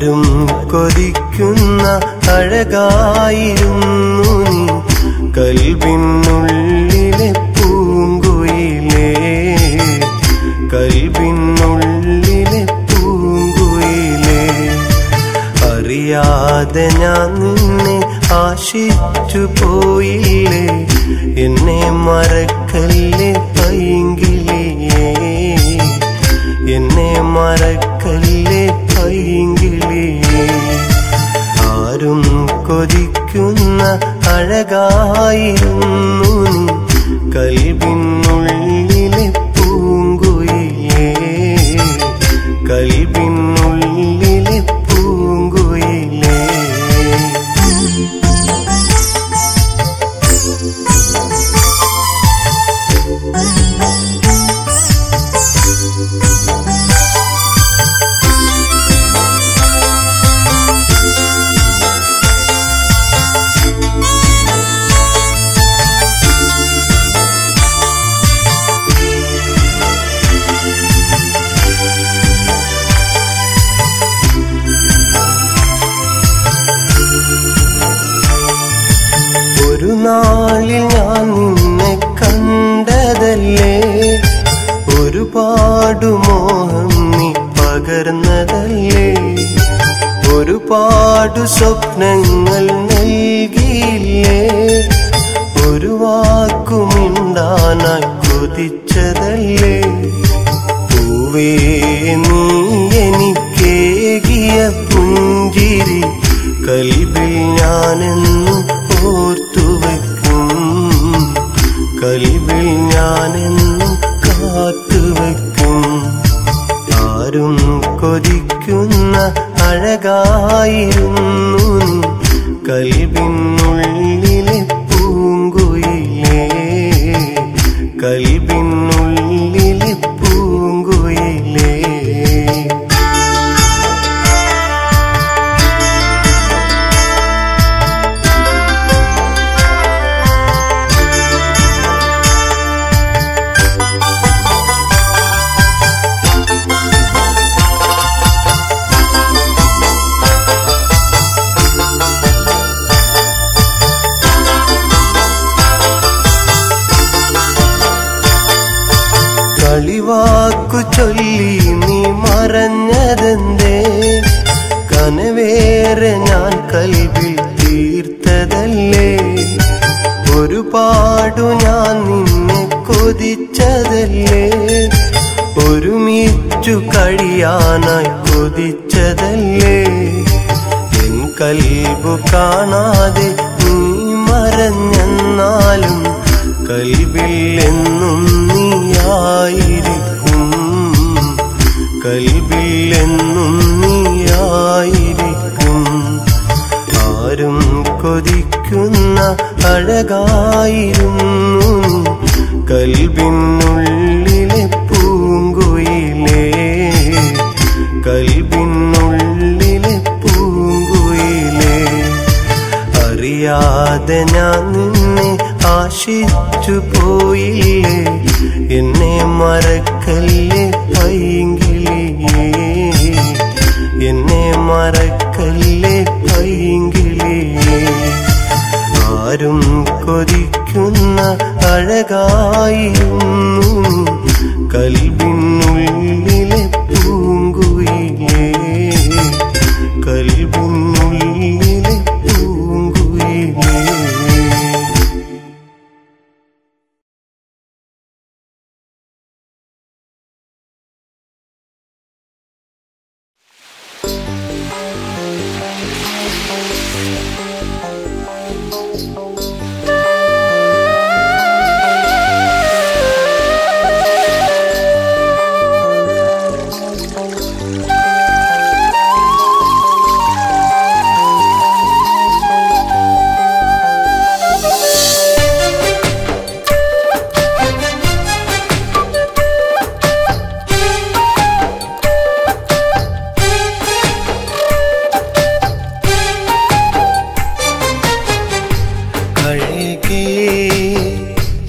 ആരും കൊതിക്കുന്ന അഴകായിരുന്നു നീ കൽബിനുള്ളിലെ പൂങ്കുയിലേ, കൽബിനുള്ളിലെ പൂങ്കുയിലേ. അറിയാതെ ഞാൻ നിന്നെ ആശിച്ചു പോയില്ലേ, എന്നെ മറക്കല്ലേ പൈങ്കിളിയേ, എന്നെ മറക്കല്ലേ പൈങ്കിളിയേ. ആരും കൊതിക്കുന്ന അഴകായിരുന്നു നീ കൽബിനുള്ളിലെ പൂങ്കുയിലേ, കൽബിനുള്ളിലെ പൂങ്കുയിലേ. ഒരു നാളിൽ ഞാൻ നിന്നെ കണ്ടതല്ലേ, ഒരുപാട് മോഹം നീ പകർന്നതല്ലേ, ഒരുപാട് സ്വപ്നങ്ങൾ നൽകിയില്ലേ, ഒരു വാക്കുമിണ്ടാനായി കൊതിച്ചതല്ലേ. പൂവേ നീ എനിക്കേകിയ പുഞ്ചിരി കൽബിൽ ഞാനെന്നും ഓർത്തുവെക്കും, കൽബിൽ ഞാനെന്നും കാത്തുവെക്കും. ആരും കൊതിക്കുന്ന അഴകായിരുന്നു നീ കൽബിനുള്ളിലെ പൂങ്കുയിലേ, കൽബിനുള്ളിലെ പൂങ്കുയിലേ. കളിവാക്കു ചൊല്ലി നീ മറഞ്ഞതെന്തേ, കനവേറെ ഞാൻ കൽബിൽ തീർത്തതല്ലേ, ഒരുപാടു ഞാൻ നിന്നെ കൊതിച്ചതല്ലേ, ഒരുമിച്ചു കഴിയാനായി കൊതിച്ചതല്ലേ. എൻ കൽബു കാണാതെ നീ മറഞ്ഞെന്നാലും കൽബിൽ എന്നും നീയായിരിക്കും, കൽബിൽ എന്നും നീയായിരിക്കും. ആരും കൊതിക്കുന്ന അഴകായിരുന്നു കൽബിനുള്ളിലെ പൂങ്കുയിലേ, കൽബിനുള്ളിലെ പൂങ്കുയിലേ. അറിയാതെ ഞാൻ നിന്നെ ആശിച്ചു പോയില്ലേ, എന്നെ മറക്കല്ലേ പൈങ്കിളിയേ, എന്നെ മറക്കല്ലേ പൈങ്കിളിയേ. ആരും കൊതിക്കുന്ന അഴകായിരുന്നു കൽബിനുള്ളിലെ പൂങ്കുയിലേ, കൽബിനുള്ളിലെ പൂങ്കുയിലേ.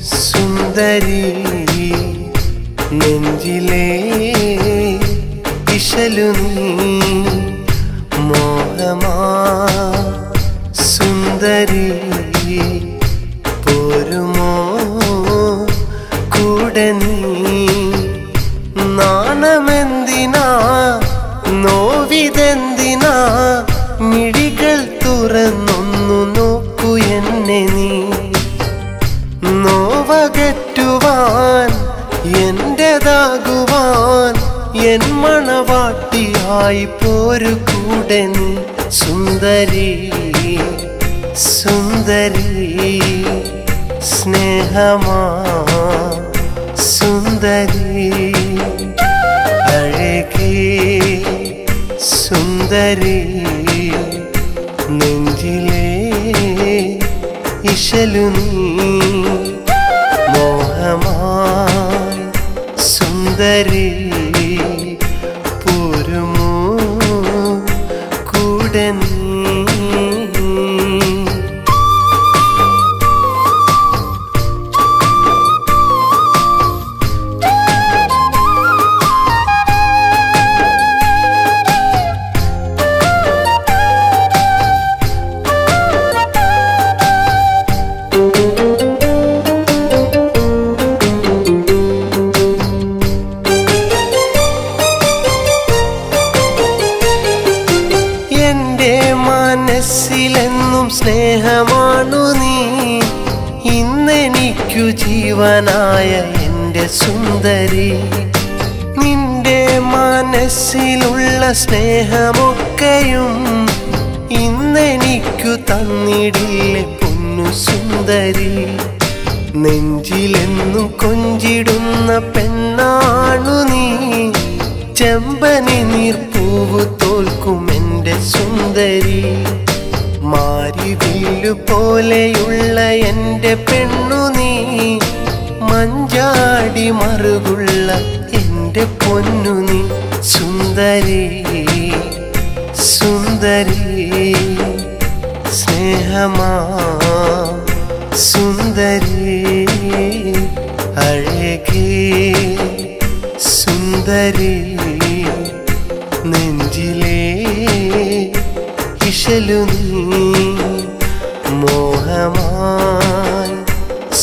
സുന്ദരി നെഞ്ചിലെ ഇശലു നീ മണവാട്ടിയായി പോരു കൂടെ നീ സുന്ദരി സുന്ദരി സ്നേഹമാ സുന്ദരി അഴകേ സുന്ദരി നെഞ്ചിലെ ഇശലു നീ മോഹമായി സുന്ദരി പോരുമോ കൂടെ നീ മനസ്സിലെന്നും സ്നേഹമാണു നീ ഇന്നെനിക്കു ജീവനായ എൻ്റെ സുന്ദരി നിന്റെ മനസ്സിലുള്ള സ്നേഹമൊക്കെയും ഇന്നെനിക്കു തന്നിടില്ലേ പൊന്നു സുന്ദരി നെഞ്ചിലെന്നും കൊഞ്ചിടുന്ന പെണ്ണാണു നീ ചെമ്പനി നീർപ്പൂവ് തോൽക്കും എൻ്റെ സുന്ദരി മാരിവില്ലു പോലെയുള്ള എൻ്റെ പെണ്ണു നീ മഞ്ചാടി മറുകുള്ള എൻ്റെ പൊന്നു നീ സുന്ദരി സുന്ദരി സ്നേഹമാ സുന്ദരി അഴകേ സുന്ദരി നെഞ്ചിലെ ഇശലു നീ മോഹമായി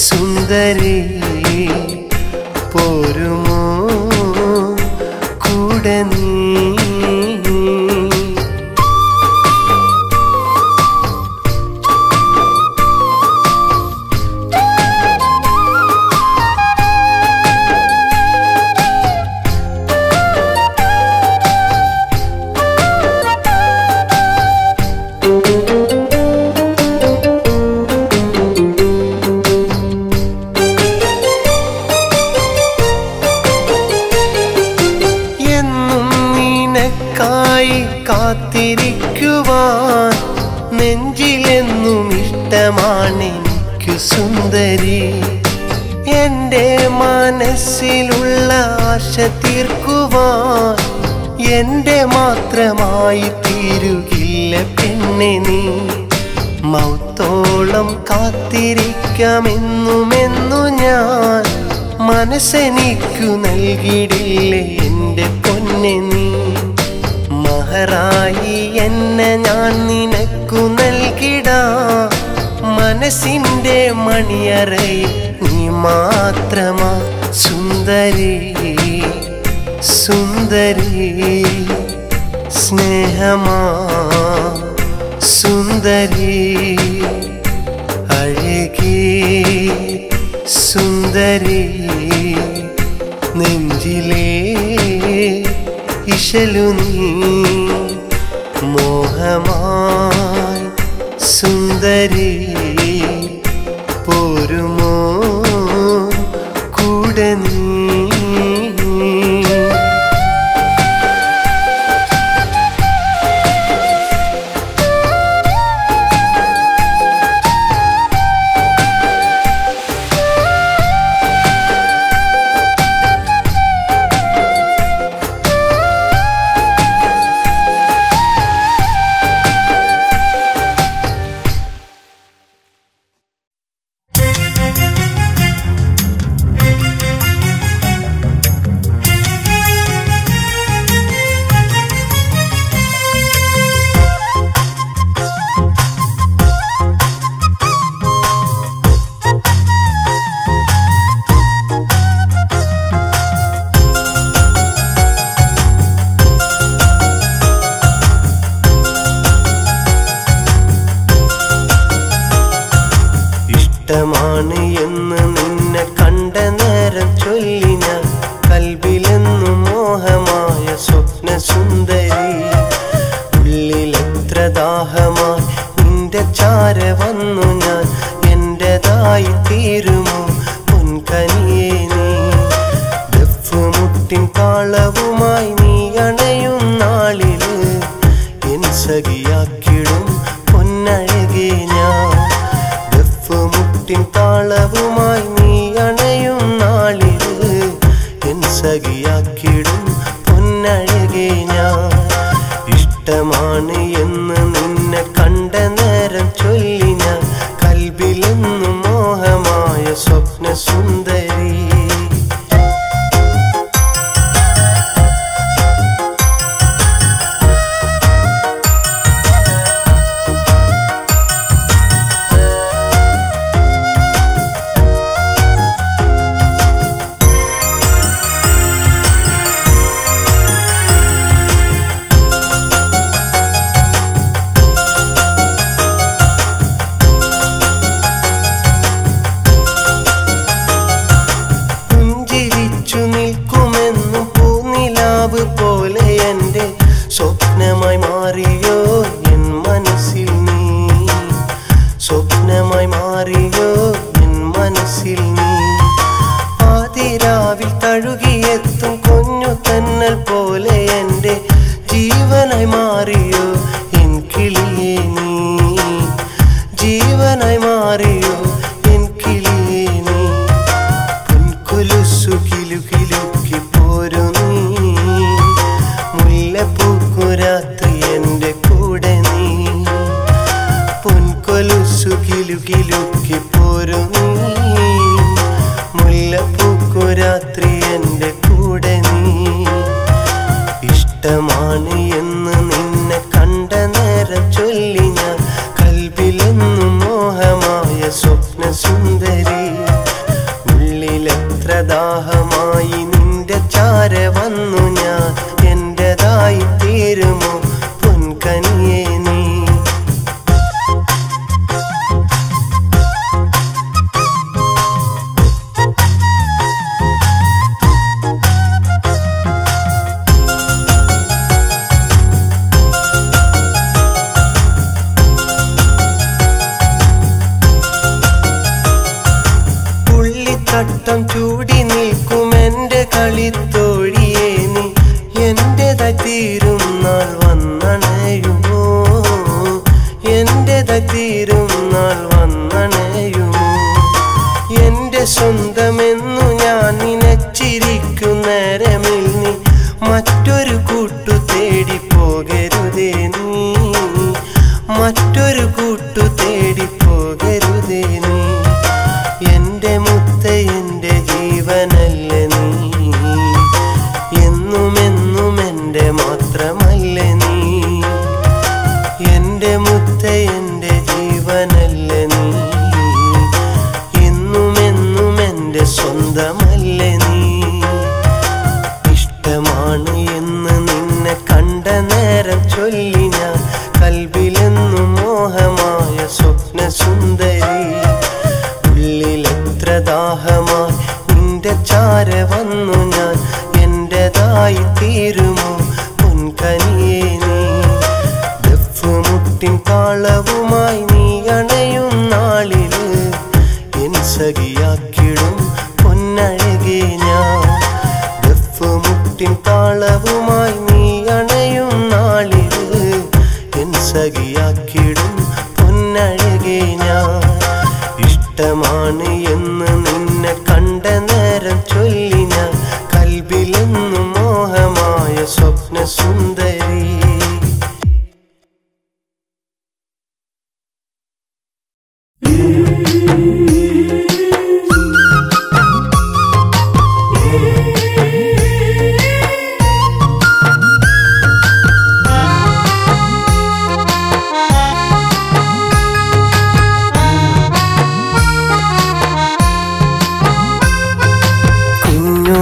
സുന്ദരി പോരുമോ കൂടെ നീ കാത്തിരിക്കുവാൻ നെഞ്ചിലെന്നും ഇഷ്ടമാണെനിക്കു സുന്ദരി എൻ്റെ മനസ്സിലുള്ള ആശ തീർക്കുവാൻ എൻ്റെ മാത്രമായി തീരുകില്ല പെണ്ണെ നീ മൗത്തോളം കാത്തിരിക്കാമെന്നുമെന്നു ഞാൻ മനസ്സെനിക്കു നൽകിയിടില്ലേ എൻ്റെ പൊന്നെ നീ മഹറായി എന്നെ ഞാൻ നിനക്കു നൽകിടാം മനസ്സിൻ്റെ മണിയറയിൽ നീ മാത്രമാ സുന്ദരി സുന്ദരി സ്നേഹമാ സുന്ദരി അഴകേ സുന്ദരി നെഞ്ചിലെ ഇശലു നീ മോഹമായി സുന്ദരി പോരുമോ കൂടെ നീ ഇഷ്ടമാണ് എന്ന് നിന്നെ കണ്ട നേരം ചൊല്ലി ഞാൻ കൽബിലെന്നും മോഹമായ സ്വപ്ന സുന്ദരി ഉള്ളിലെത്ര ദാഹമായി നിന്റെ ചാര വന്നു ഞാൻ എന്റേതായി തീരുമോ പൊൻകനിയേ നീ തട്ടം ചൂടി നിൽക്കും എൻ്റെ കളിത്തോഴിയേ നീ എന്റേതായി തീരും നാൾ വന്നണയുമോ എന്റേതായി തീരും നാൾ വന്നണയുമോ എൻ്റെ സ്വന്തമെന്നു ഞാൻ നിനച്ചിരിക്കും നേരമിൽ നീ മറ്റൊരു കൂട്ടു തേടി പോകരുതേ നീ മറ്റൊരു കൂട്ടു തേടി പോകരുതേ നീ എൻ്റെ മുത്ത എൻ്റെ ജീവനല്ല നീ എന്നുമെന്നും എൻ്റെ മാത്രമല്ല നീ എൻ്റെ മുത്ത എൻ്റെ ജീവനല്ല നീ എന്നുമെന്നും എൻ്റെ സ്വന്തമല്ല നീ ഇഷ്ടമാണ് എന്ന് നിന്നെ കണ്ട നേരം ചൊല്ലി ഞാൻ കൽബിലെന്നും മോഹമായ സ്വപ്ന സുന്ദരി ഉള്ളിലെത്ര ദാഹമായി നിന്റെ ചാര വന്നു ഞാൻ എന്റേതായി തീരുമോ പൊൻകനിയേ നീ ദഫ്മുട്ടിൻ താളവുമായി നീ അണയും നാളില് എൻ സഖിയാക്കിടും പൊന്നഴകേ ഞാൻ ദഫ്മുട്ടിൻ താളവുമായി നീ അണയും നാളില് എൻ സഖിയാക്കിടും പൊന്നഴകേ ഞാൻ ഇഷ്ടമാണ് എന്ന് നിന്നെ കണ്ട നേരം ചൊല്ലി ഞാൻ കൽബിലെന്നും മോഹമായ സ്വപ്ന സുന്ദരി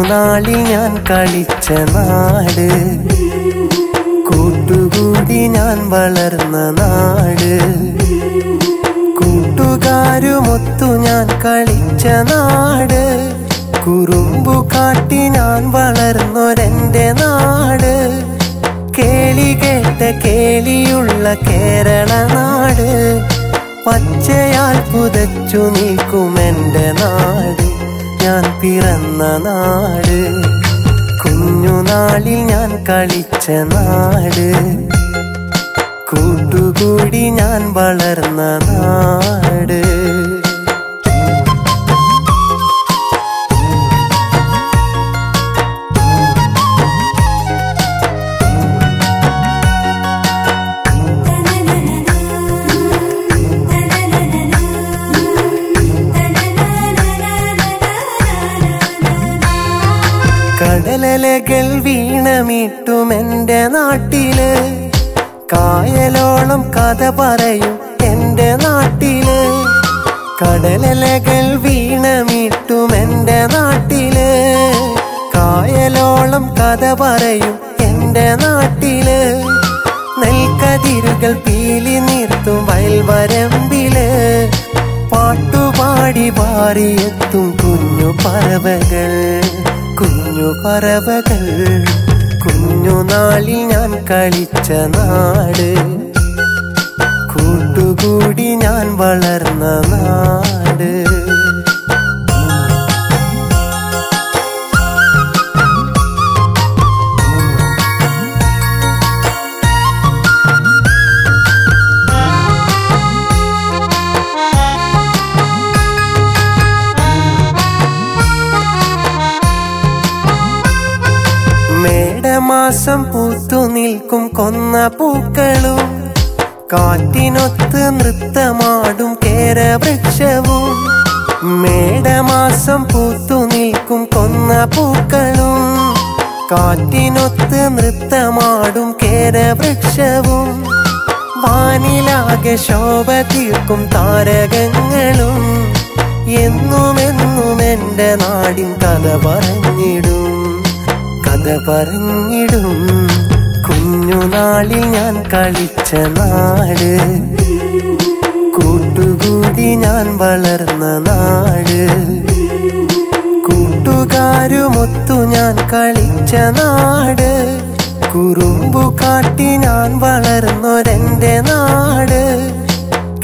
നാളിൽ ഞാൻ കളിച്ച നാട് കൂട്ടുകൂടി ഞാൻ വളർന്ന നാട് കൂട്ടുകാരുമൊത്തു ഞാൻ കളിച്ച നാട് കുറുമ്പു കാട്ടി ഞാൻ വളർന്നൊരെന്റെ നാട് കേളി കേട്ട കേളിയുള്ള കേരള നാട് പച്ചയാൽ പുതച്ചു നിൽക്കുമെന്റെ നാട് ഞാൻ പിറന്ന നാട് കുഞ്ഞുനാളിൽ ഞാൻ കളിച്ച നാട് കൂട്ടുകൂടി ഞാൻ വളർന്ന നാട് കടലലകൾ വീണമിട്ടും എൻ്റെ നാട്ടില് കായലോളം കഥ പറയും എൻ്റെ നാട്ടില് കടലലകൾ വീണമിട്ടും എൻ്റെ നാട്ടില് കായലോളം കഥ പറയും എൻ്റെ നാട്ടില് നെൽക്കതിരുകൾ പീലി നിർത്തും വയൽവരമ്പില് പാട്ടുപാടി പാറിയെത്തും കുഞ്ഞു പറവകൾ കുഞ്ഞു പറവകൾ കുഞ്ഞുനാളിൽ ഞാൻ കളിച്ച നാട് കൂട്ടുകൂടി ഞാൻ വളർന്ന നാട് മേടമാസം പൂത്തു നിൽക്കും കൊന്ന പൂക്കളും കാറ്റിനൊത്ത് നൃത്തമാടും കേരവൃക്ഷവും മേടമാസം പൂത്തു നിൽക്കും കൊന്ന പൂക്കളും കാറ്റിനൊത്ത് നൃത്തമാടും കേരവൃക്ഷവും വാനിലാകെ ശോഭ തീർക്കും താരകങ്ങളും എന്നുമെന്നും എൻ്റെ നാടിൻ കഥ പറഞ്ഞിടും കുഞ്ഞുനാളിൽ ഞാൻ കളിച്ച നാട് കൂട്ടുകൂടി ഞാൻ വളർന്ന നാട് കൂട്ടുകാരുമൊത്തു ഞാൻ കളിച്ച നാട് കുറുമ്പു കാട്ടി ഞാൻ വളർന്നൊരെന്റെ നാട്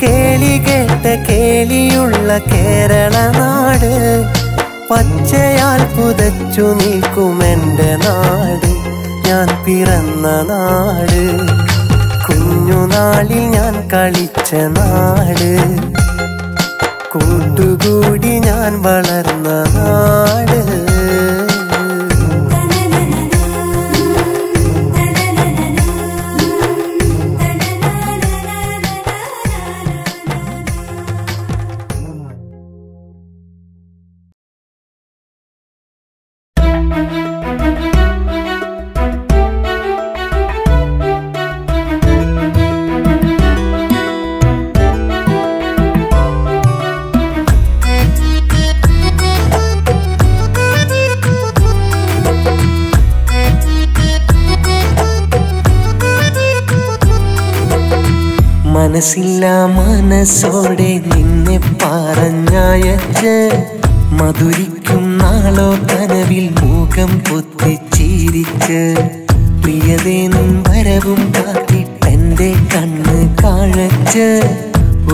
കേളി കേട്ട കേളിയുള്ള കേരള നാട് പച്ചയാൽ പുതച്ചു നിൽക്കുമെന്റെ നാട് ഞാൻ പിറന്ന നാട് കുഞ്ഞുനാളിൽ ഞാൻ കളിച്ച നാട് കൂട്ടുകൂടി ഞാൻ വളർന്ന നാട് മനസ്സില്ല മനസ്സോടെ നിന്നെ പറഞ്ഞയച്ച് മധുരിക്കും നാളോ കനവിൽ മുഖം പൊത്തിച്ചിരിച്ച് പ്രിയതേ നിൻ വരവും കാത്തിട്ടെന്റെ കണ്ണ് കാഴച്ച്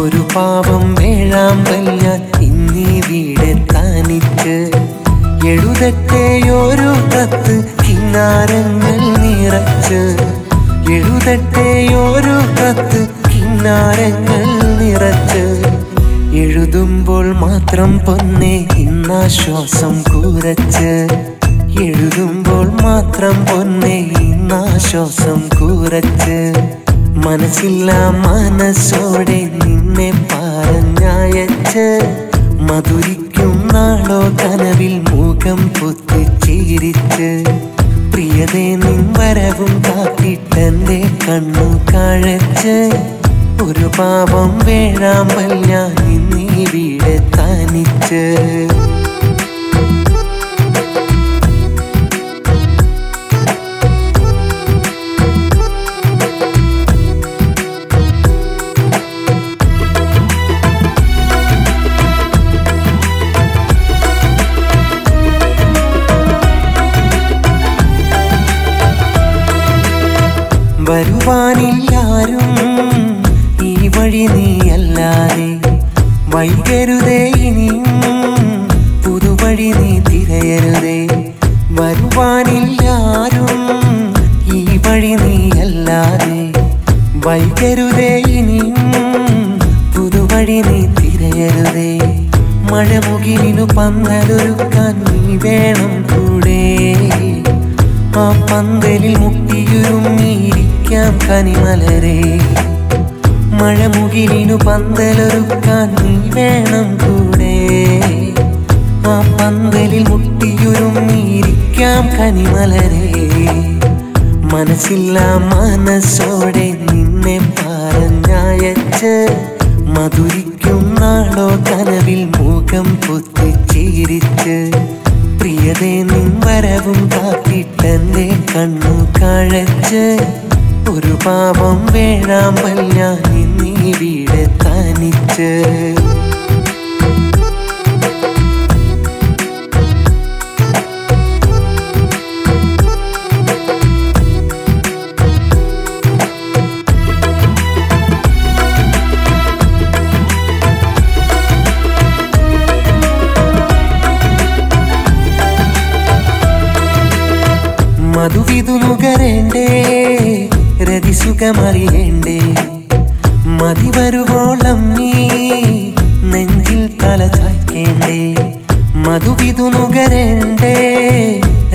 ഒരു പാവം വേഴാമ്പൽ ഞാൻ ഇന്നീ വീടെ താനിച്ച് എഴുതട്ടെയൊരു കത്ത് കിന്നാരങ്ങൾ നിറച്ച് എഴുതട്ടെയൊരു കത്ത് കിന്നാരങ്ങൾ നിറച്ച് എഴുതുമ്പോൾ മാത്രം പൊന്നെ ഇന്നാശ്വാസം കൂരച്ച് എഴുതുമ്പോൾ മാത്രം പൊന്നെ ഇന്നാശ്വാസം കൂരച്ച് മനസ്സില്ല മനസ്സോടെ നിന്നെ പറഞ്ഞയച്ച് മധുരിക്കും നാളോ കനവിൽ മുഖം പൊത്തിച്ചിരിച്ച് പ്രിയതേ നിൻ വരവും കാത്തിട്ടെന്റെ കണ്ണു കാഴച്ച് ഒരു പാവം വേഴാമ്പൽ ഞാൻ ഇന്നീ വീടെ താനിച്ച് വരുവാനില്ലാരും ഈ വഴി നീയല്ലാതെ വൈകരുതേ ഇനിയും പുതുവഴി നീ തിരയരുതേ വരുവാനില്ലാരും ഈ വഴി നീയല്ലാതെ വൈകരുതേ ഇനിയും പുതുവഴി നീ തിരയരുതേ മഴമുകിലിനു പന്തലൊരുക്കാൻ നീ വേണം കൂടെ ആ പന്തലിൽ മുട്ടിയുരുമ്മിയിരിക്കാം കനിമലരെ മഴമുകിലിനു പന്തലൊരുക്കാൻ നീ വേണം കൂടെ ആ പന്തലിൽ മുട്ടിയുരുമ്മിയിരിക്കാം കനിമലരെ മനസ്സില്ല മനസ്സോടെ നിന്നെ പറഞ്ഞയച്ച് മധുരിക്കും നാളോ കനവിൽ മുഖം പൊത്തിച്ചിരിച്ച് പ്രിയതേ നിൻ വരവും കാത്തിട്ടെന്റെ കണ്ണു കാഴച്ച് ഒരു പാവം വേഴാമ്പൽ ഞാൻ ഇന്നീ വീടെ താനിച്ച് മധുവിധു നുകരേണ്ടേ രതിസുഖമറിയേണ്ടേ മതി വരുവോളം നീ നെഞ്ചിൽ തല ചായ്ക്കേണ്ടേ മധുവിധു നുകരേണ്ടേ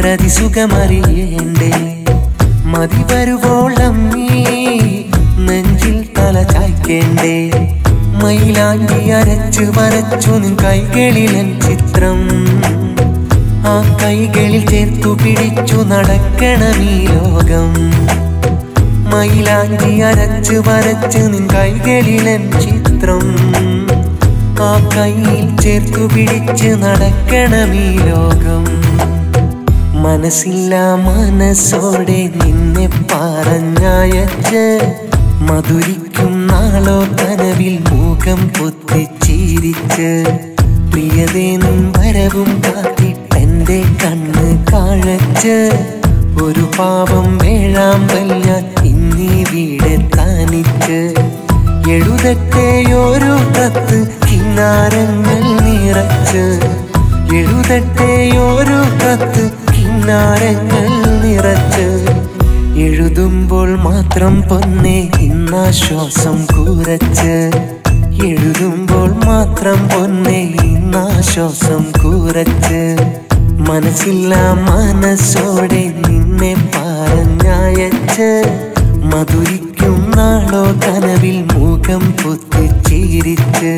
രതിസുഖമറിയേണ്ടേ മതി വരുവോളം നീ നെഞ്ചിൽ തല ചായ്ക്കേണ്ടേ മയിലാണ്ടി അരച്ചു വരച്ചു നിൻ കൈകളിലൻ ചിത്രം ആ കൈകളിൽ ചേർത്തു പിടിച്ചു നടക്കണമീ ലോകം മയിലാഞ്ചി അരച്ച് വരച്ച് നിൻ കൈകളിലൻ ചിത്രം ആ കയ്യിൽ ചേർത്തു പിടിച്ച് നടക്കണമീ ലോകം. മനസ്സില്ല മനസ്സോടെ നിന്നെ പറഞ്ഞയച്ച് മധുരിക്കും നാളോ കനവിൽ മുഖം പൊത്തിച്ചിരിച്ച് പ്രിയതേ നിൻ വരവും കാത്തിട്ടെന്റെ കണ്ണ് കാഴച്ച് ഒരു പാവം വേഴാമ്പൽ ഞാൻ ഇന്നിവിടെ തനിച്ച് എഴുതട്ടെയൊരു കത്ത് കിന്നാരങ്ങൾ നിറച്ച് എഴുതട്ടെയൊരു കത്ത് കിന്നാരങ്ങൾ നിറച്ച് എഴുതുമ്പോൾ മാത്രം പൊന്നെ ഇന്നാശ്വാസം കൂരച്ച് എഴുതുമ്പോൾ മാത്രം പൊന്നെ ഇന്നാശ്വാസം കൂരച്ച് മനസ്സില്ല മനസ്സോടെ നിന്നെ പറഞ്ഞയച്ച് മധുരിക്കും നാളോ കനവിൽ മുഖം പൊത്തിച്ചിരിച്ച്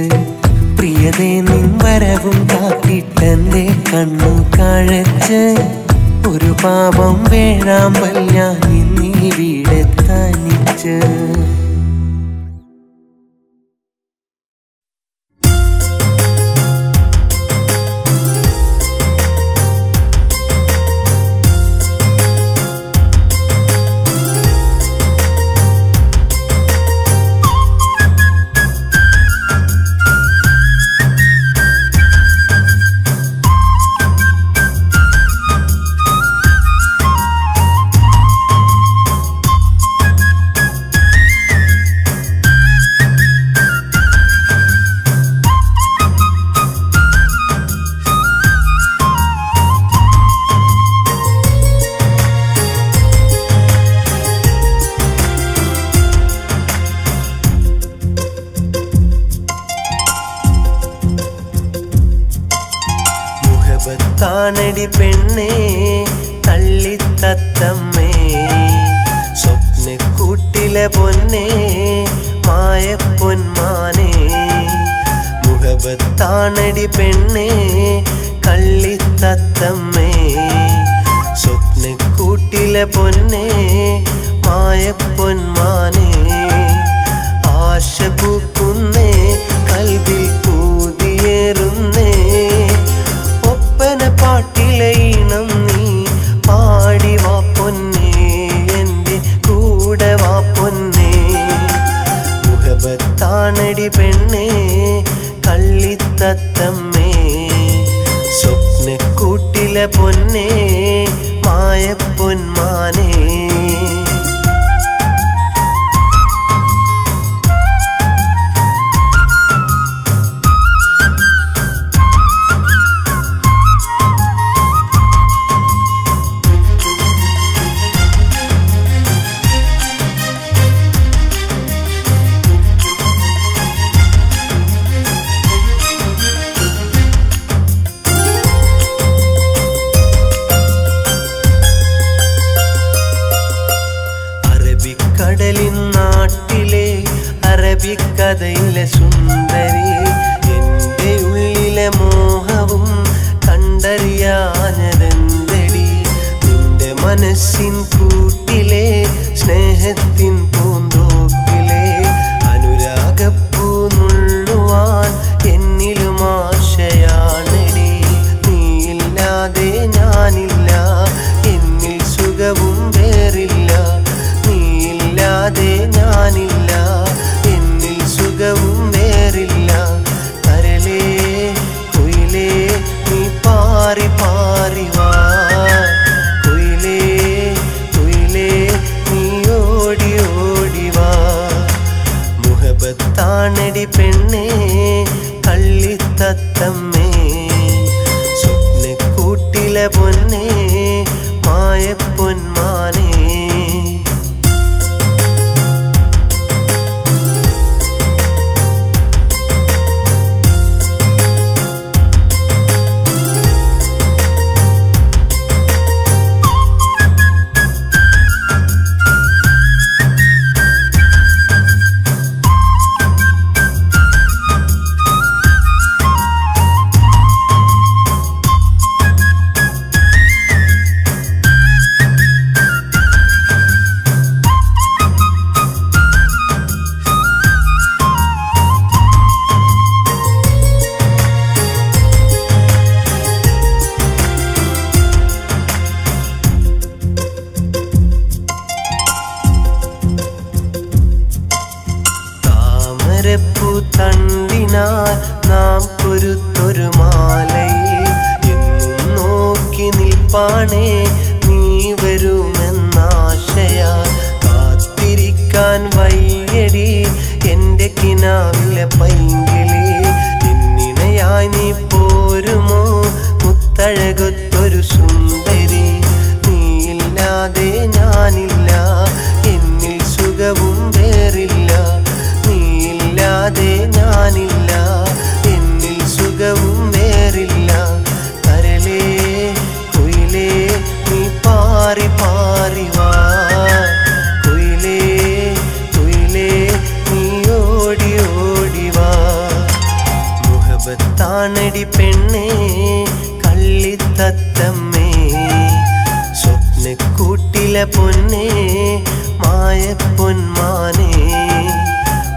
പ്രിയതേ നിൻ വരവും കാത്തിട്ടെന്റെ കണ്ണു കാഴച്ച് ഒരു പാപം വേഴാമ്പൽ ഞാൻ ഇന്നിവിടെ തനിച്ച്. താനടി പെണ്ണേ തള്ളിത്തത്തമ്മേ സ്വപ്നക്കൂട്ടിലെ പൊന്നേ മായപ്പൊന്മാനേ മുഹബത്താണടി പെണ്ണേ കള്ളിത്തത്തമ്മേ സ്വപ്നക്കൂട്ടിലെ പൊന്നേ മായപ്പൊന്മാനേ ആശ പൂക്കുന്നേ കൽവിൽ പൂതിയേറുന്നേ പാട്ടിലെ ഈണം നീ പാടി വാ പൊന്നേ എൻ്റെ കൂടെ വാ പൊന്നേ മുഹബത്താണടി പെണ്ണേ കള്ളിത്തത്തമ്മേ സ്വപ്നക്കൂട്ടിലെ പൊന്നേ മായപ്പൊന്മാനേ കടലിൻ നാട്ടിലെ അറബിക്കഥയിലെ സുന്ദരി എൻ്റെ ഉള്ളിലെ മോഹവും കണ്ടറിയാഞ്ഞതെന്തടി നിന്റെ മനസ്സിൻ കൂട്ടിലെ സ്നേഹത്തിൻ പൂന്തോപ്പിലെ അനുരാഗപ്പൂ നുള്ളുവാൻ എന്നിലും ആശയാണടി നീയില്ലാതെ ഞാനില്ല എന്നിൽ സുഖവും വേറില്ല ില്ലാതെ ഞാനില്ല എന്നിൽ സുഖവും വേറില്ല കരളേ കുയിലേ നീ പാറി പാറി വാ കുയിലേ കുയിലേ നീ ഓടി ഓടി വാ മുഹബത്താണടി പെണ്ണേ കള്ളിത്തത്തമ്മേ സ്വപ്നക്കൂട്ടിലെ പൊന്നേ മായപ്പൊന്മാനേ മായപ്പൊന്മാനേ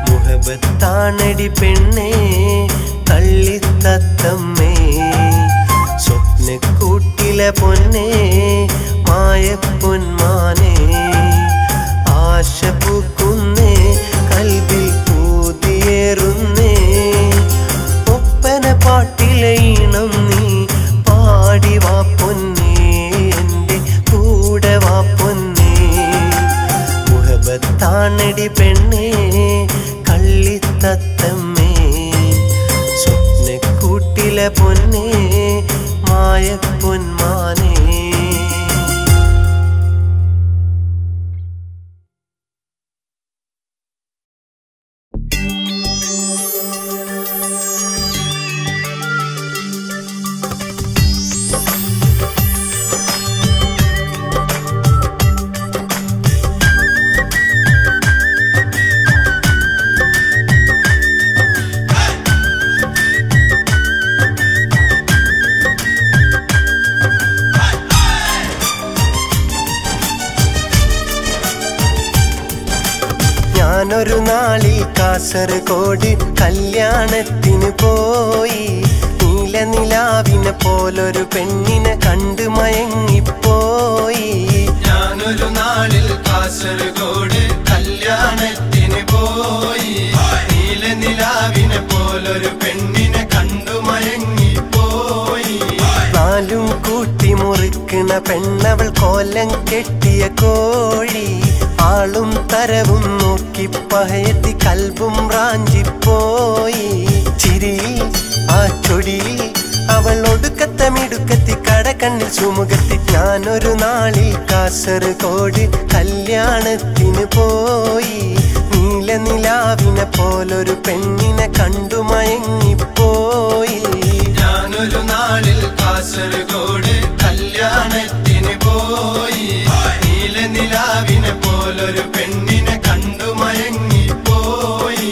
മുഹബത്താണടി പെണ്ണേ കള്ളിത്തത്തമ്മേ സ്വപ്നക്കൂട്ടിലെ പൊന്നേ മായപ്പൊന്മാനേ ആശ പൂക്കുന്നേ കൽവിൽ പൂതിയേറുന്നേ ഒപ്പന പാട്ടിലെ ഈണം നീ പാടി വാ പൊന്നേ എൻ്റെ കൂടെ വാ പൊന്നേ മുഹബത്താണടി പെണ്ണേ കള്ളിത്തത്തമ്മേ സ്വപ്നക്കൂട്ടിലെ പൊന്നേ മായപ്പൊന്മാനേ ഞാനൊരു നാളിൽ കാസർഗോഡ് കല്യാണത്തിന് പോയി നീലനിലാവിനെ പോലൊരു പെണ്ണിനെ കണ്ടു മയങ്ങിപ്പോയി ഞാനൊരു നാളിൽ കാസർഗോഡ് കല്യാണത്തിന് പോയി നീലനിലാവിനെ പോലൊരു പെണ്ണിനെ കണ്ടു മയങ്ങിപ്പോയി നാലും കൂട്ടി മുറിക്കണ പെണ്ണവൾ കോലം കെട്ടിയ കോഴി ആളും തരവും നോക്കി പഹയത്തി കൽബും റാഞ്ചിപ്പോയി ചിരിയിൽ ആ ചൊടിയിൽ അവൾ ഒടുക്കത്തെ മിടുക്കത്തി കടകണ്ണിൽ സുമുഖത്തി ഞാനൊരു നാളിൽ കാസർഗോഡ് കല്യാണത്തിന് പോയി നീലനിലാവിനെ പോലൊരു പെണ്ണിനെ കണ്ടു മയങ്ങിപ്പോയി ഞാനൊരു നാളിൽ കാസർഗോഡ് കല്യാണത്തിന് പോയി നീലനിലാവിനെ പോലൊരു പെണ്ണിനെ കണ്ടു മയങ്ങിപ്പോയി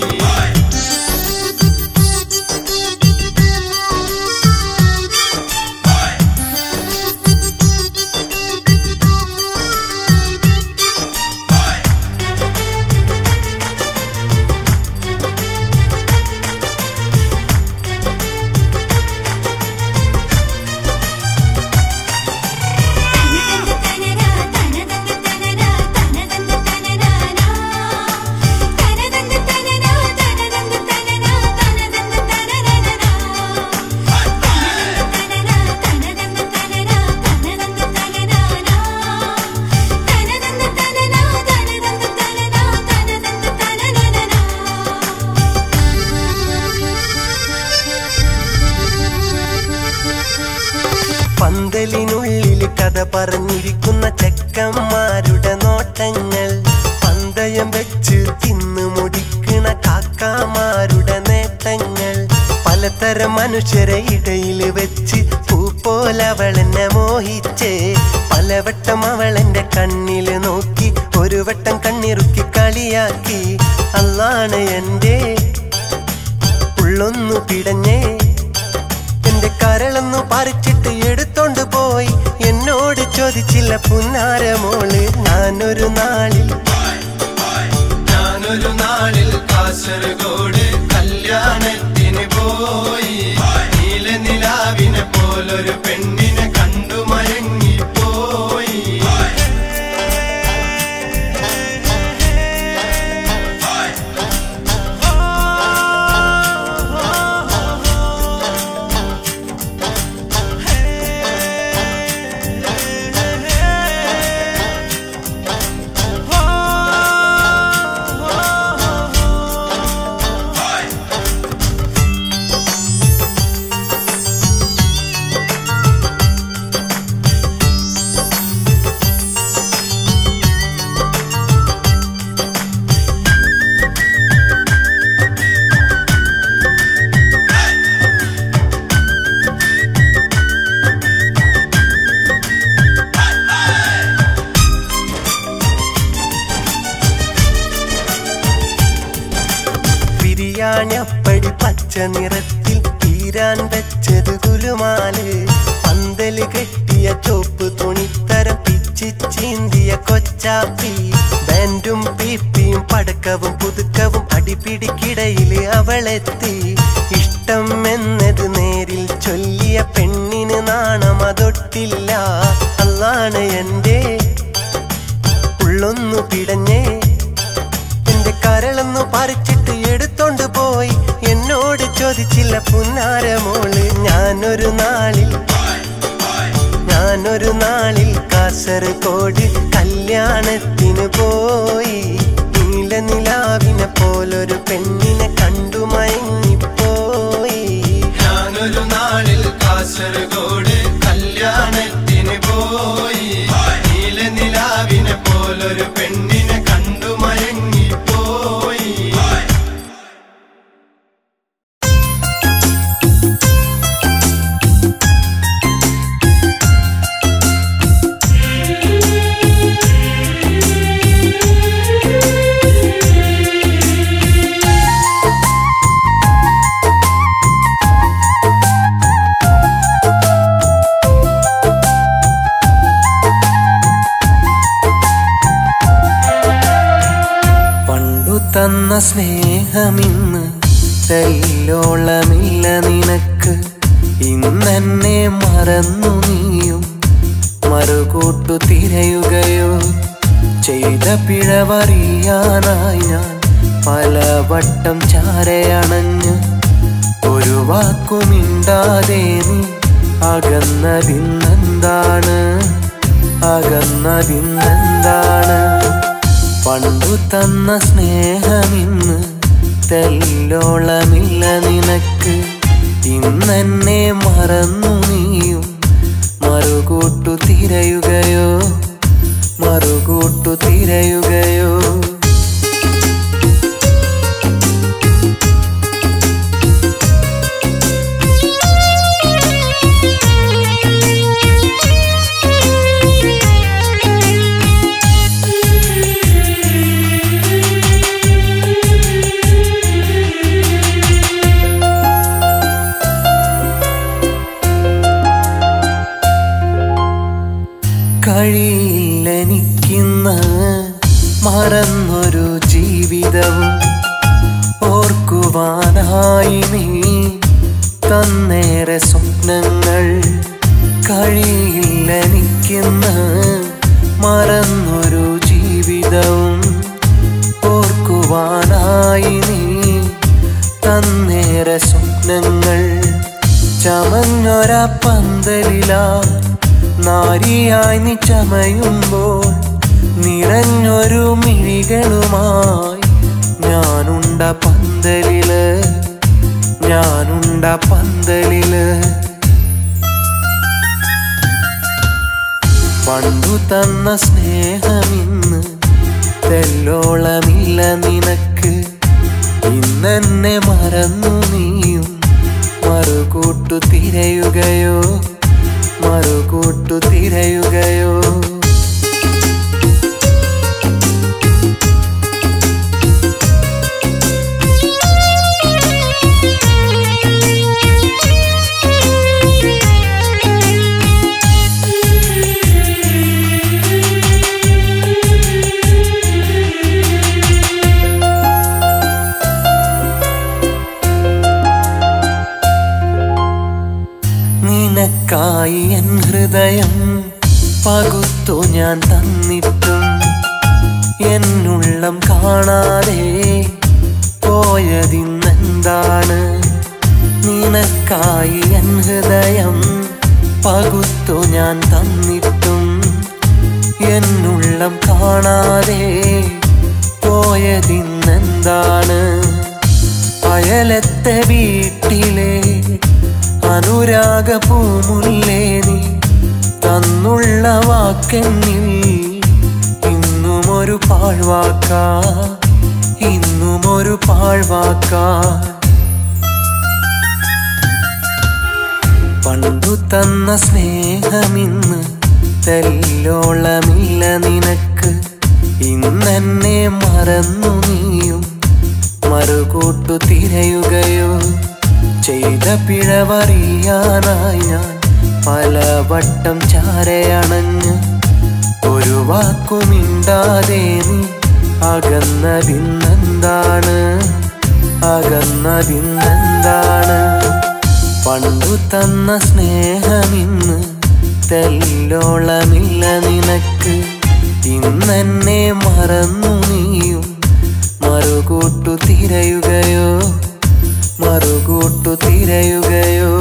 പന്തലിനുള്ളിൽ കഥ പറഞ്ഞിരിക്കുന്ന ചെക്കന്മാരുടെ നോട്ടങ്ങൾ പന്തയം വെച്ച് തിന്നു മുടിക്കണ കാക്കാമാരുടെ നേട്ടങ്ങൾ പലതരം മനുഷ്യരെ ഇടയിൽ വെച്ച് പൂ പോലവളെന്നെ മോഹിച്ചേ പലവട്ടം അവളെന്റെ കണ്ണിൽ നോക്കി ഒരു വട്ടം കണ്ണിറുക്കി കളിയാക്കി അല്ലാണ് എന്റെ ഉള്ളൊന്നു പിടഞ്ഞേ എന്റെ കരളൊന്നു പറിച്ചിട്ട് എടുത്തോണ്ട് പോയി എന്നോട് ചോദിച്ചില്ല പുന്നാരമോള് ഞാനൊരു നാളിൽ കാസർഗോഡ് കല്യാണത്തിന് പോയി നീലനിലാവിനെ പോലൊരു പെണ്ണിനെ കണ്ടു മയങ്ങിപ്പോയി ബിരിയാണിയപ്പടി പച്ച നിറത്തിൽ തീരാൻ വെച്ചത് കുലുമാല് പന്തല് കെട്ടിയ ചോപ്പ് തുണിത്തരം പിച്ചി ചീന്തിയ കൊച്ചാപ്പി ബാൻഡും പീപ്പിയും പടക്കവും പുതുക്കവും അടിപിടിക്കിടയിൽ അവളെത്തി. ഇഷ്ടം എന്നത് നേരിൽ ചൊല്ലിയ പെണ്ണിന് നാണം അതൊട്ടില്ല. അല്ലാണ് എൻ്റെ ഉള്ളൊന്നു പിടഞ്ഞേ, എന്റെ കരളൊന്നു പറിച്ചിട്ട് എടുത്തോണ്ട് പോയി. എന്നോട് ചോദിച്ചില്ല പുന്നാരമോള്. ഞാനൊരു നാളിൽ കാസർഗോഡ് കല്യാണത്തിന് പോയി. നീലനിലാവിനെ പോലൊരു പെണ്ണിനെ കണ്ടു മയങ്ങിപ്പോയി. ഞാനൊരു നാളിൽ കാസർഗോഡ് കല്യാണത്തിന് പോയി. നീലനിലാവിനെ പോലൊരു പെണ്ണിനെ കണ്ടു മയങ്ങിപ്പോയി. തന്ന സ്നേഹമിന്ന് തെല്ലോളമില്ല നിനക്ക്. ഇന്നെന്നെ മറന്നു നീയും മറുകൂട്ടു തിരയുകയോ. ചെയ്ത പിഴവറിയാനായി ഞാൻ പലവട്ടം ചാരയണഞ്ഞ് ഒരു വാക്കുമിണ്ടാതെ നീ അകന്നതിന്നെന്താണ്? പണ്ടു തന്ന സ്നേഹമിന്ന് തെല്ലോളമില്ല നിനക്ക്. ഇന്നെന്നെ മറന്നു നീയും മറുകൂട്ടു തിരയുകയോ. കഴിയില്ലെനിക്കിന്ന് മറന്നൊരു ജീവിതവും ഓർക്കുവാനായി നീ തന്നേറെ സ്വപ്നങ്ങൾ. കഴിയില്ലെനിക്കിന്ന് മറന്നൊരു ജീവിതവും ഓർക്കുവാനായി നീ തന്നേറെ സ്വപ്നങ്ങൾ. ചമഞ്ഞൊര പന്തലിലാ നാരിയായി നീ ചമയുമ്പോൾ നിറഞ്ഞൊരു മിഴികളുമായി ഞാനുണ്ട പന്തലില്. പണ്ടു തന്ന സ്നേഹമിന്ന് തെല്ലോളമില്ല നിനക്ക്. ഇന്നെന്നെ മറന്നു നീയും മറുകൂട്ടു തിരയുകയോ. നിനക്കായി എൻ ഹൃദയം പകുത്തു ഞാൻ തന്നിട്ടും എന്നുള്ളം കാണാതെ പോയതിന്നെന്താണ്? നിനക്കായി എൻ ഹൃദയം പകുത്തു ഞാൻ തന്നിട്ടും എന്നുള്ളം കാണാതെ പോയതിന്നെന്താണ്? അയലത്തെ വീട്ടിലെ അനുരാഗ പൂമുല്ലേ നീ തന്നുള്ള വാക്കെന്നിൽ ഇന്നുമൊരു പാഴ്വാക്കാ. പണ്ടു തന്ന സ്നേഹമിന്ന് തെല്ലോളമില്ല നിനക്ക്. ഇന്നെന്നെ മറന്നു നീയും മറുകൂട്ടു തിരയുകയോ. ചെയ്ത പിഴവറിയാനായി ഞാൻ പലവട്ടം ചാരയണഞ്ഞ് ഒരു വാക്കുമിണ്ടാതെ നീ അകന്നതിന്നെന്താണ് അകന്നതിന്നെന്താണ് പണ്ടു തന്ന സ്നേഹമിന്ന് തെല്ലോളമില്ല നിനക്ക് ഇന്നെന്നെ മറന്നു നീയും മറുകൂട്ടു തിരയുകയോ മറുകൂട്ടു തിരയുകയോ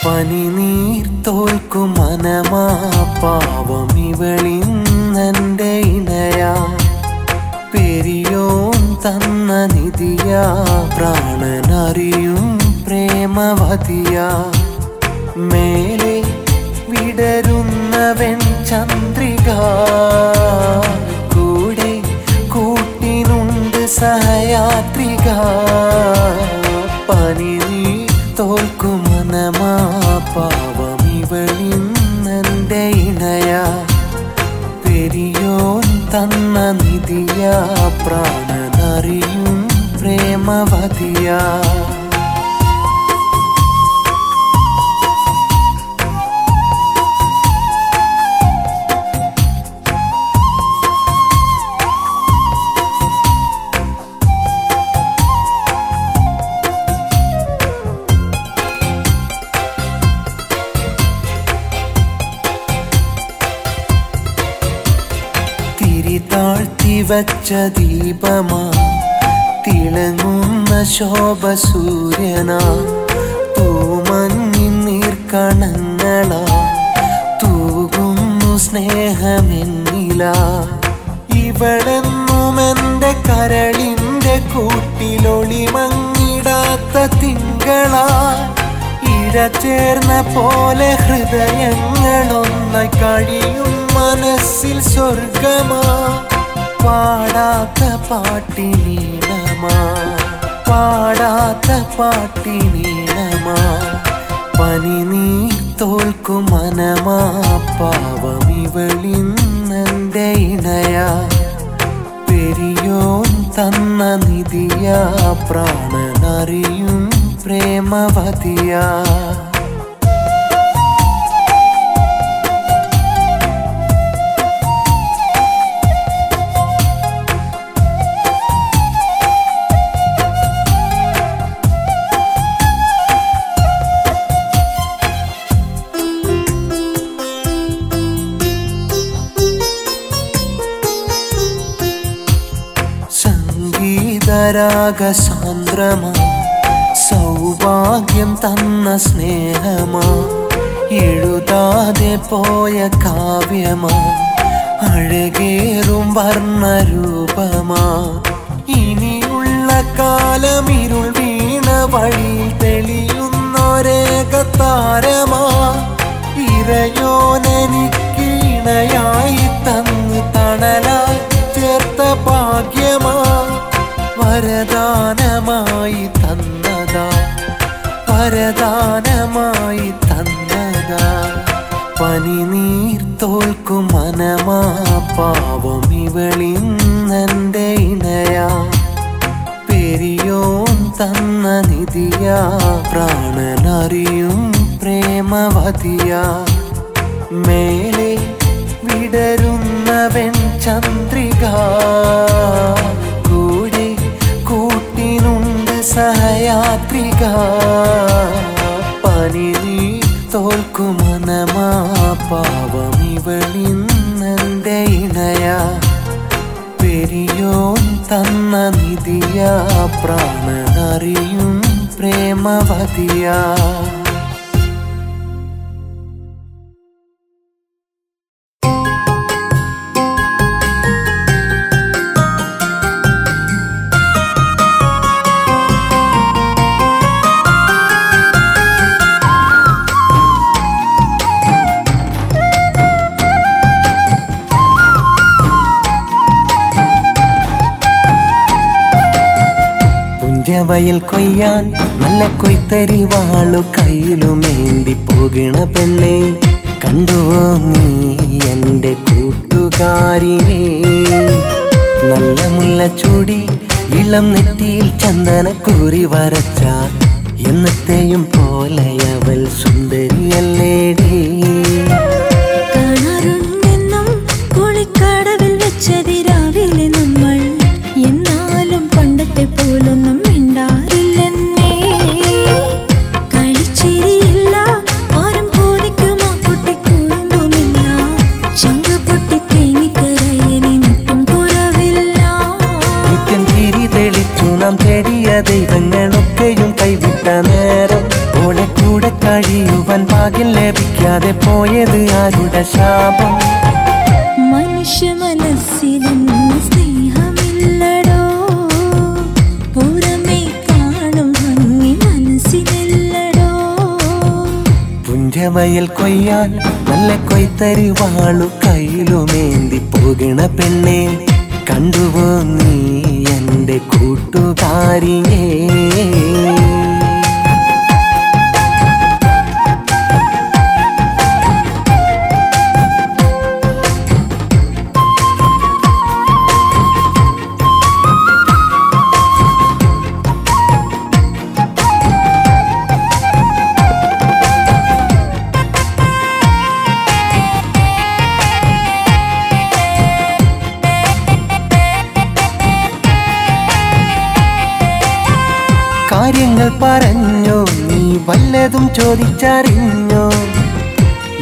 പനിനീർ തോൽക്കും മനമാ പാവം ഇവളിന്നെൻ്റെ ഇണയാ പെരിയോൻ തന്ന നിധിയാ പ്രാണനറിയും പ്രേമവതിയാ മേലെ വിടരുന്നവൻ ചന്ദ്രിക കൂടെ കൂട്ടിനുണ്ട് സഹയാത്രിക പനിനീർ തോൽക്കും മനമാ പാവം ഇവളിന്നെൻ്റെ ഇണയാ പെരിയോൻ തന്ന നിധിയാ പ്രാണനറിയും പ്രേമവതിയാ താഴ്ത്തി വച്ച ദീപമാ തിളങ്ങുന്ന ശോഭ സൂര്യനാ തൂമഞ്ഞിൻ നീർക്കണങ്ങളാ തൂകുന്നു സ്നേഹമെന്നില ഇവളെന്നും എൻ്റെ കരളിൻ്റെ കൂട്ടിലൊളിമങ്ങിടാത്ത തിങ്കളാ ഇഴ ചേർന്ന പോലെ ഹൃദയങ്ങളൊന്നായി കഴിയും മനസ്സിൽ സ്വർഗമാ പാടാത്ത പാട്ടിനീണമാ പാടാത്ത പാട്ടിനീണമാ പനിനീർ തോൽക്കും മനമാ പാവം ഇവളിന്നെൻ്റെ ഇണയാ പെരിയോൻ തന്ന നിധിയാ പ്രാണനറിയും പ്രേമവതിയാ രാഗസാന്ദ്രമാ സൗഭാഗ്യം തന്ന സ്നേഹമാ എഴുതാതെ പോയ കാവ്യമാ അഴകേറും വർണ്ണരൂപമാ ഇനിയുള്ള കാലം ഇരുൾ വീണ വഴിയിൽ തെളിയുന്നൊരേക താരമാ ഇറയോനെനിക്ക് ഇണയായി തന്നു തണലായി ചേർത്ത ഭാഗ്യമാ വരദാനമായി തന്നതാ വരദാനമായി തന്നതാ പനിനീർ തോൽക്കും മനമാ പാവം ഇവളിന്നെൻ്റെ ഇണയാ പെരിയോൻ തന്ന നിധിയാ പ്രാണനറിയും പ്രേമവതിയാ മേലെ വിടരുന്നവൻ ചന്ദ്രിക കൂടെ കൂട്ടിനുണ്ട് സഹയാത്രിക പനിനീർ തോൽക്കും മനമാ പാവം ഇവളിന്നെൻ്റെ ഇണയാ പെരിയോൻ തന്ന നിധിയാ പ്രാണനറിയും പ്രേമവതിയാ പുഞ്ചവയൽ കൊയ്യാൻ നല്ല കൊയ്ത്തരി വാളു കയ്യിലുമേന്തി പോകണ പെണ്ണെ കണ്ടുവോ നീ എന്റെ കൂട്ടുകാരിനെ നല്ല മുല്ല ചൂടി ഇളം നെറ്റിയിൽ ചന്ദനക്കൂറി വരച്ച എന്നത്തെയും പോലെ അവൾ സുന്ദരിയല്ലേടി കാണാറുണ്ടെന്നും കുളിക്കടവിൽ വെച്ചതിരാവിലെ നമ്മൾ എന്നാലും പണ്ടത്തെ പോലൊന്നും മിണ്ടാറില്ലെന്നേ കളിച്ചിരിയില്ല ആരും പോലിക്കുമോ പൊട്ടിക്കൂടുന്നുമില്ല ചങ്ക പൊട്ടി തേങ്ങിക്കരയനി മുട്ടും കുറവില്ല നിത്യം ചിരി തെളിച്ചു നാം തേടിയ ദൈവങ്ങളൊക്കെയും കൈവിട്ട നേരം ഓളെ കൂടെ കഴിയുവാൻ ഭാഗ്യം ലഭിക്കാതെ പോയത് ആരുടെ ശാപം മനുഷ്യ മനസ്സിലെന്ന് സ്നേഹമില്ലടോ പുറമേ കാണും ഭംഗി മനസ്സിലില്ലടോ പുഞ്ചവയൽ കൊയ്യാൻ നല്ല കൊയ്ത്തരി വാളു കയ്യിലുമേന്തി പോകണ പെണ്ണെ കണ്ടുവോ നീ എന്റെ കൂട്ടുകാരിയെ കാര്യങ്ങൾ പറഞ്ഞോ നീ വല്ലതും ചോദിച്ചറിഞ്ഞോ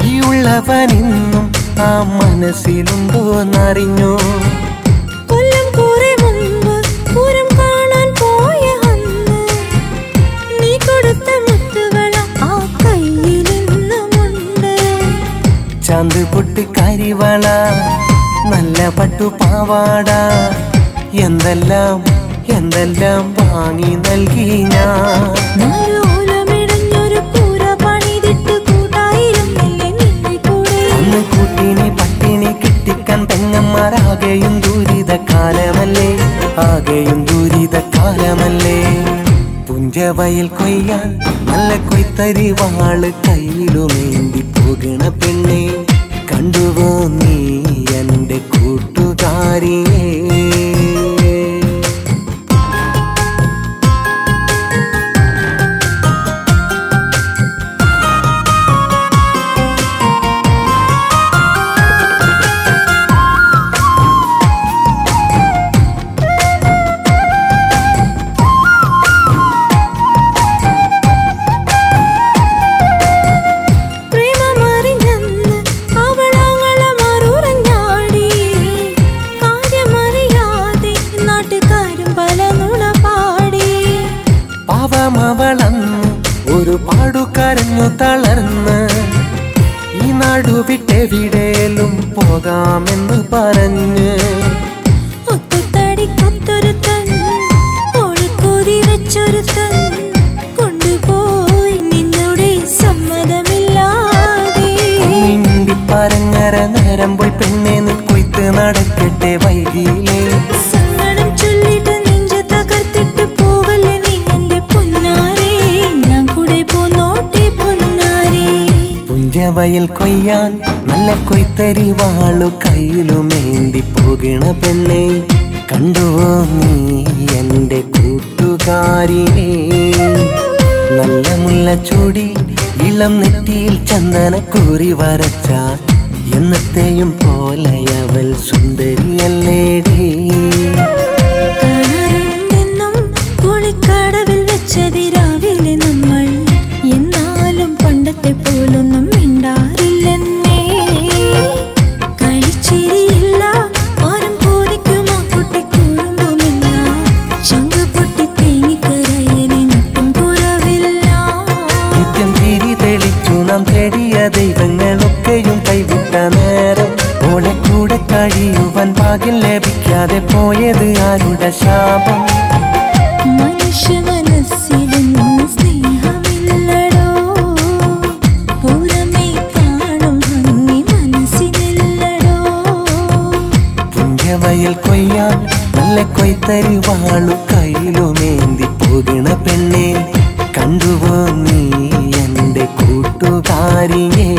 ഈ ഉള്ളവനിന്നും ആ മനസ്സിലുണ്ടോ എന്നറിഞ്ഞോ കൊല്ലം കുറെ മുമ്പ് പൂരം കാണാൻ പോയ അന്ന് നീ കൊടുത്ത മുത്തുവളം ആ കയ്യിലിന്നുമുണ്ട് ചാന്ത് പൊട്ട് കരിവള നല്ല പട്ടുപാവാട എന്തെല്ലാം എന്തെല്ലാം വാങ്ങി നൽകി ഞാൻ നാലോലമിടഞ്ഞൊരു കൂര പണിതിട്ട് കൂട്ടായിരുന്നില്ലേ നിന്റെ കൂടെ അന്ന് കൂട്ടിനി പട്ടിണി കിട്ടിക്കാൻ പെങ്ങന്മാരാകെയും ദുരിത കാലമല്ലേ ആകെയും ദുരിത കാലമല്ലേ പുഞ്ചവയൽ കൊയ്യാൻ നല്ല കൊയ്ത്തരി വാള് കയ്യിലുമേന്തി പോകണ പെണ്ണെ കണ്ടുവോ നീ എന്റെ കൂട്ടുകാരിയെ ഒരുപാടു കരഞ്ഞു തളർന്ന് ഈ നാടുവിട്ടെവിടേലും പോകാമെന്ന് പറഞ്ഞ് ഒത്തടിക്കൊത്തൊരുത്തൻ ഒളിക്കൂതി വെച്ചൊരുത്തൻ കൊണ്ടുപോയി നിന്നോടെ സമ്മതമില്ലാതെ മിണ്ടി പറഞ്ഞര നേരം പോയി പെണ്ണെ കൊയ്ത്ത് നടക്കട്ടെ വൈകിയിലേ സങ്കടം ചൊല്ലിട്ട് നെഞ്ച തകർത്തിട്ട് പോവല്ലേ നീ എന്റെ പൊന്നാരേ ഞാൻ കൂടെ പോന്നോട്ടെ പൊന്നാരേ പുഞ്ചവയൽ കൊയ്യാൻ നല്ല കൊയ്ത്തരി വാളു കയ്യിലുമേന്തി പോകണ പെണ്ണെ കണ്ടുവോ നീ എന്റെ കൂട്ടുകാരിനെ നല്ല മുല്ല ചൂടി ഇളം നെറ്റിയിൽ ചന്ദനക്കൂറി വരച്ച എന്നത്തെയും പോലെ അവൾ സുന്ദരിയല്ലേടി കാണാറുണ്ടെന്നും കുളിക്കടവിൽ വെച്ചതിരാവിലെ നമ്മൾ എന്നാലും പണ്ടത്തെ പോലൊന്നും മിണ്ടാറില്ലെന്നേ കളിച്ചിരിയില്ല ആരും പോലിക്കുമോ പൊട്ടിക്കൂടുന്നുമില്ല ചങ്ക പൊട്ടി തേങ്ങിക്കരയനി മുട്ടും കുറവില്ല നിത്യം ചിരി തെളിച്ചു നാം തേടിയ ദൈവങ്ങളൊക്കെയും കൈവിട്ട നേരം ഓളെ കൂടെ കഴിയുവാൻ ഭാഗ്യം ലഭിക്കാതെ പോയത് ആരുടെ ശാപം മനുഷ്യ മനസ്സിലെന്ന് സ്നേഹമില്ലടോ പുറമേ കാണും ഭംഗി മനസ്സിലില്ലടോ പുഞ്ചവയൽ കൊയ്യാൻ നല്ല കൊയ്ത്തരി വാളു കയ്യിലുമേന്തി പോകണ പെണ്ണെ കണ്ടുപോ നീ എൻ്റെ കൂട്ടുകാരിയേ